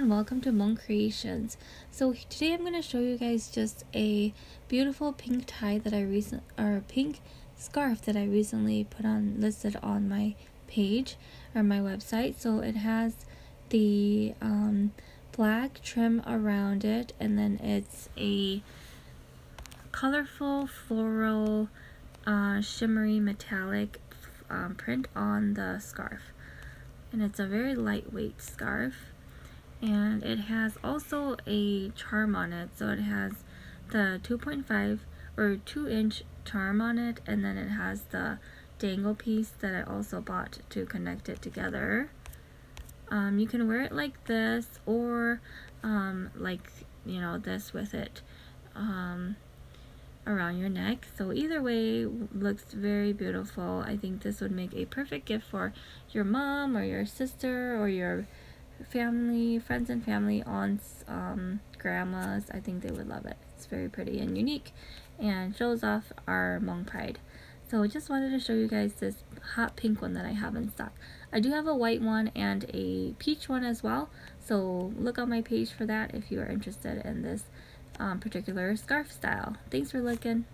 everyone, welcome to Hmong Creations. So today I'm going to show you guys just a beautiful pink tie that pink scarf that I recently listed on my page or my website. So it has the black trim around it, and then it's a colorful floral shimmery metallic print on the scarf, and it's a very lightweight scarf. And it has also a charm on it, so it has the 2.5 or 2-inch charm on it, and then it has the dangle piece that I also bought to connect it together. You can wear it like this, or this with it around your neck. So either way looks very beautiful. I think this would make a perfect gift for your mom or your sister or your family, friends and family, aunts, grandmas. I think they would love it. It's very pretty and unique and shows off our Hmong pride. So I just wanted to show you guys this hot pink one that I have in stock. I do have a white one and a peach one as well, so look on my page for that if you are interested in this particular scarf style. Thanks for looking.